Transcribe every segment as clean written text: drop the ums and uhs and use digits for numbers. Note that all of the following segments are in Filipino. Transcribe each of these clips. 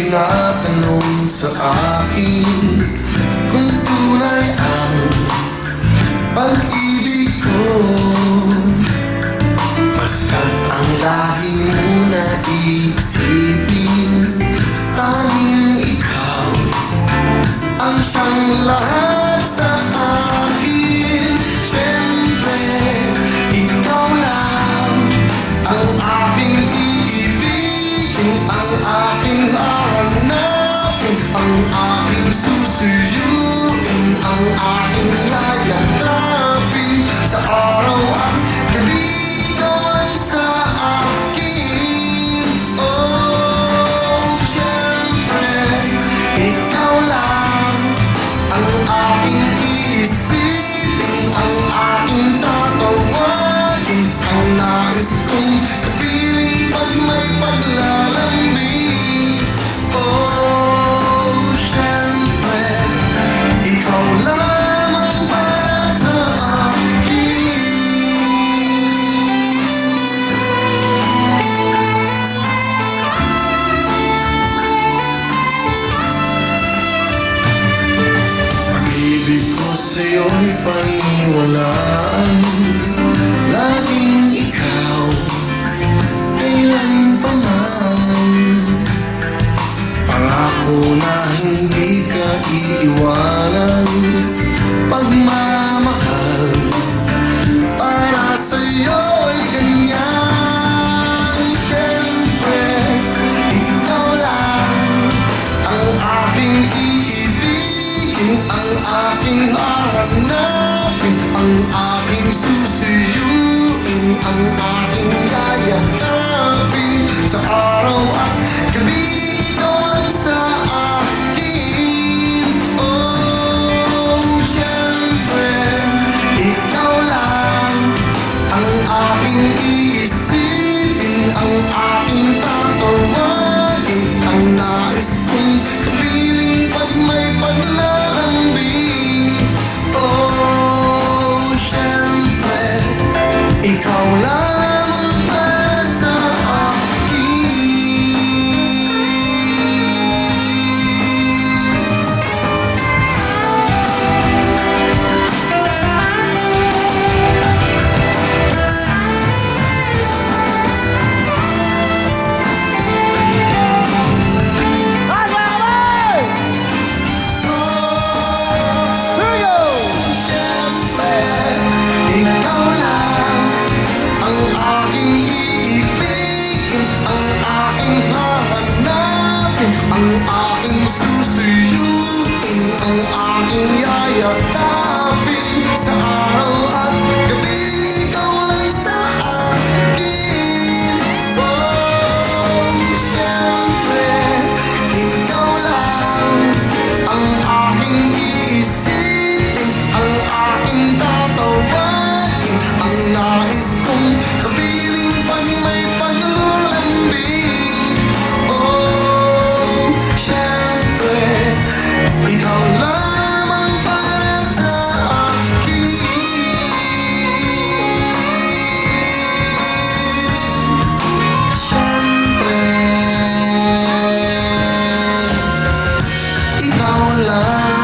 tinatanong sa akin kung tunay ang pag-ibig ko. Basta't ang lagi mo naisipin, tanging ikaw ang siyang lahat sa akin. Siyempre, ikaw lang ang aking iibigin, ang aking hahanapin, ang aking susuyuin, ang aking yayakapin sa araw at gabi. Ikaw lang sa akin. Oh, siyempre, ikaw lang ang aking iisipin, ang aking tatawagin, ang nais kong kapiling pag may paglalambing. Oh, siyempre, ikaw lamang para sa akin. Pag-ibig ko sa'yo'y paniwalaan, laging ikaw, kailan pa man. Pangako na hindi ka iiwanan, pagmamahal para sa'yo'y ganyan. Siyempre, ikaw lang ang aking iibigin, ang aking hahanapin, ang aking susuyuin, ang aking yayakapin sa araw at gabi. Ikaw lang sa akin. Oh, siyempre, ikaw lang ang aking iisipin, ang aking tatawagin, ang nais kong kapiling pag may paglalambing. Oh, siyempre, ikaw lamang para sa akin. Siyempre, ikaw lang ang aking iibigin, ang aking hahanapin, ang aking susuyuin, ang aking yayakapin sa araw at gabi. Ikaw lang sa akin. Oh, siyempre, ikaw lang ang aking iisipin, ang aking tatawagin, ang nais kong kapiling pag may paglalambing. Oh, siyempre, ikaw lamang para sa akin. Siyempre, ikaw lang.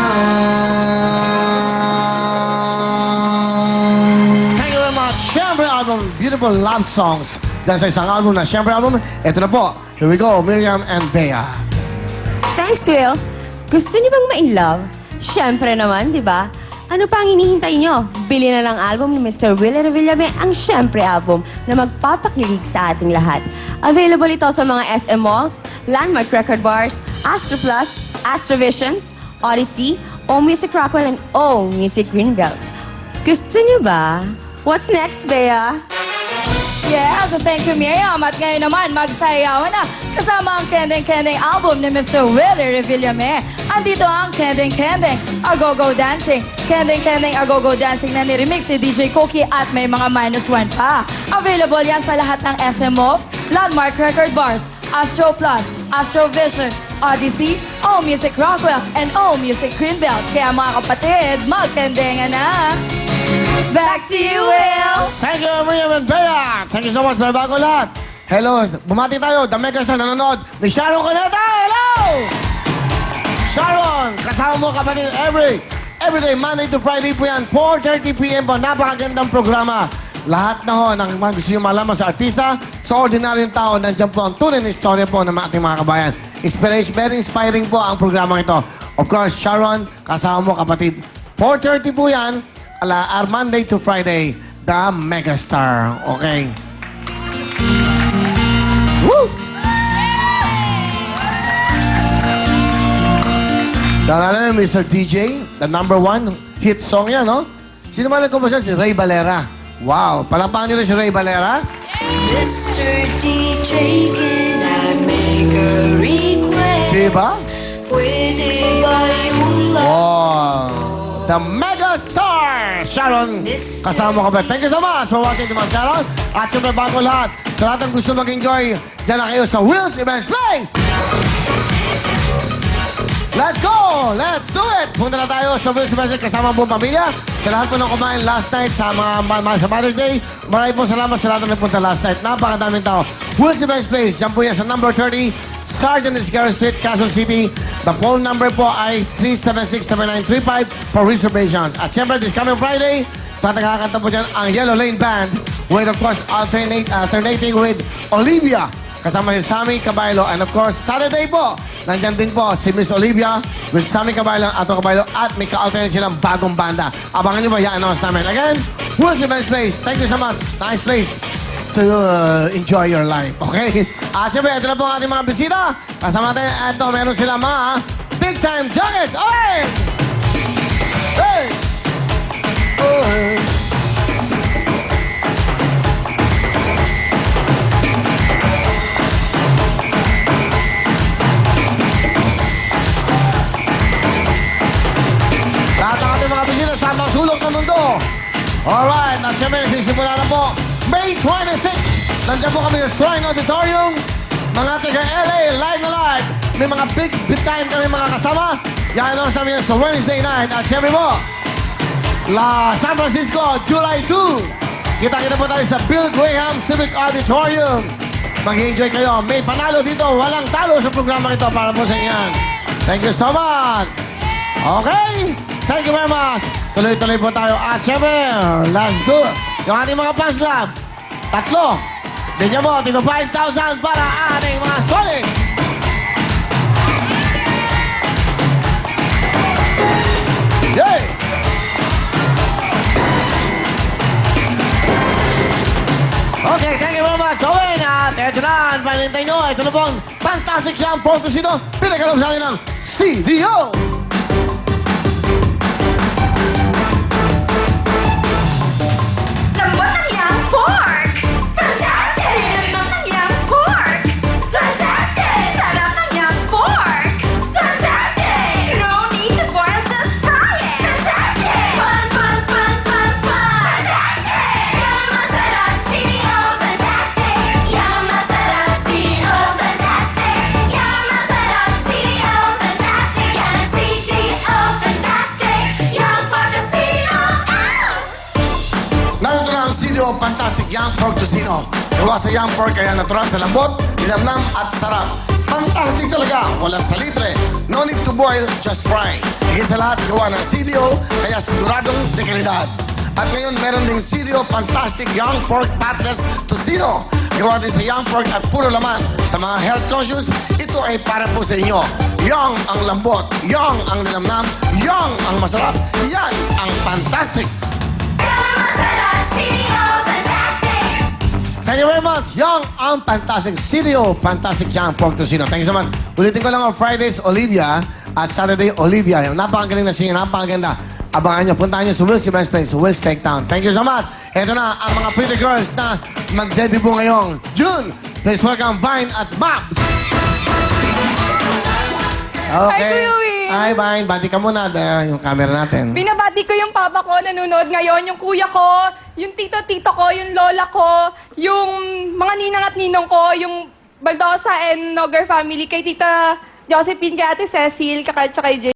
Thank you very much. Siyempre album, beautiful love songs. Dahil sa isang album na Siyempre album, ito na po. Here we go, Miriam and Bea. Thanks, Will. Gusto niyo bang ma-in-love? Siyempre naman, di ba? Ano pa ang hinihintay niyo? Bili na lang album ni Mr. Will Revillame, ang Siyempre album na magpapakilig sa ating lahat. Available ito sa mga SM Malls, Landmark Record Bars, Astro Plus, Astrovisions, Odyssey, O Music Rockwell, and O Music Greenbelt. Gusto niyo ba? What's next, Bea? Yeah, so thank you, Miriam. At ngayon naman, magsayawan na kasama ang Kending album ni Mr. Willie Revillame. Andito ang Kending Agogo Dancing. Kending Agogo Dancing na niremix si DJ Cookie at may mga -1 pa. Available yan sa lahat ng SM Malls, Landmark Record Bars, Astro Plus, Astrovision, Odyssey, O Music Rockwell, and O Music Greenbelt. Kaya mga kapatid, magtendengan na! Back to you, Will! Thank you, Miriam and Bea. Thank you so much. May bago lahat. Hello, bumati tayo. The Mega sa nanonood. Ni Sharon Cuneta. Hello! Sharon, kasama mo kapatid everyday, Monday to Friday po yan, 4:30 p.m. po. Napakagandang programa. Lahat na ho ng mga gusto nyo malaman sa artista, sa ordinaryong tao, nandiyan po ang tunay na istorya po ng ating mga kabayan. Very inspiring po ang programa ito. Of course, Sharon, kasama mo kapatid. 4:30 po yan, Monday to Friday, The Megastar. Okay. Woo! Dala na Mr. DJ, the #1 hit song yan, no? Sino man nagkumpos yan? Si Ray Valera. Wow, palapakan niyo rin si Ray Valera. Mr. DJ, can I make a request? Diba? Pwede ba yung love Wow. The Megastar! Sharon, kasama mo ka ba? Thank you so much for watching the Sharon. At syempre bago lahat, sa lahat ng gusto mag-enjoy, dyan na kayo sa Will's Events Place! Let's go! Let's do it! Punta na tayo sa Will's Events Place kasama ang buong pamilya. Sa lahat po ng kumain last night sa sa Mother's Day, maraming po salamat sa lahat ng nagpunta last night. Napakadaming tao. Will's Events Place, dyan po yan sa number 30, Sergeant Iscaro Street, Quezon City. The phone number po ay 376-7935 for reservations. At siyempre, this coming Friday, tatagakanta po dyan ang Yellow Lane Band with, of course, alternating with Olivia. Kasama si Sammy Caballo. And of course, Saturday po, nandyan din po si Miss Olivia with Sammy Caballo, Ato Caballo, at may ka-alternate silang bagong banda. Abangan nyo ba, i-announce namin. Again, Will's Events Place. Thank you so much. Nice place to enjoy your life. Okay? At siyempre, ito na po ang ating mga bisita. Kasama natin, ito, meron sila mga big time jackets. Okay! Hey! Oh! Lahat ng ating mga bisita sa mga sulok ng mundo. Alright, at siyempre, nagsisimula na po. May 26, nandiyan po kami sa Shrine Auditorium. Mga taga-LA, live na live. May mga big time kami mga kasama. Yan ang sabi niya sa Wednesday night. At siyempre po, San Francisco, July 2. Kita-kita po tayo sa Bill Graham Civic Auditorium. Mag-enjoy kayo. May panalo dito. Walang talo sa programa ito para po sa inyo. Thank you so much. Okay? Thank you very much. Tuloy-tuloy po tayo. At siyempre, let's do it. Yung ating mga fans club, 3. Ganyan mo, tigno 5,000 para ating mga solid. Yay! Okay, thank you very much. So, at eto na, ang panintay nyo. Ito na po ang Fantastic Jam Porto Sino. Pinagkalong sa akin ng CDO. Lambot ng young pork! Fantastic! Lambot ng young pork! Fantastic! Sarap ng young pork! Fantastic! No need to boil, just fry it! Fantastic! Fun, fun, fun, fun, fun! Fantastic! Yang masarap, CDO! Fantastic! Yang masarap, CDO! Fantastic! Yang masarap, CDO! Fantastic! Yan ang CDO! Fantastic! Young pork casino! Ow! Narito na ang CDO Fantastic Young Pork Tocino. Gawa sa young pork kaya natural sa lambot, linamnam at sarap. Fantastic talaga, walang salitre. No need to boil, just fry. Higit sa lahat, gawa ng CDO, kaya siguradong de kalidad. At ngayon, meron ding CDO Fantastic Young Pork Patless Tocino. Gawa din sa young pork at puro laman. Sa mga health conscious, ito ay para po sa inyo. Young ang lambot, young ang linamnam, young ang masarap. Yan ang fantastic. Yang masarap, CDO! Fantastic! Thank you very much. Young ang Fantastic CDO, Fantastic Young Pork Tocino. Thank you so much. Ulitin ko lang ang Fridays, Olivia, at Saturday, Olivia. Yung napakagaling na singer, napakaganda. Abangan nyo, puntahan nyo sa Will's Events Place, Will's Takedown. Thank you so much. Ito na ang mga pretty girls na magdedebut ngayong June. Please welcome Vine at Babs. Okay. Hi, Kuya Will. Hi, Vine. Bati ka muna. Yung camera natin. Binabati ko yung papa ko, nanonood ngayon, yung kuya ko, yung tito-tito ko, yung lola ko, yung mga ninang at ninong ko, yung Baldosa and Nogar family, kay Tita Josephine, kay Ate Cecil, kay Jay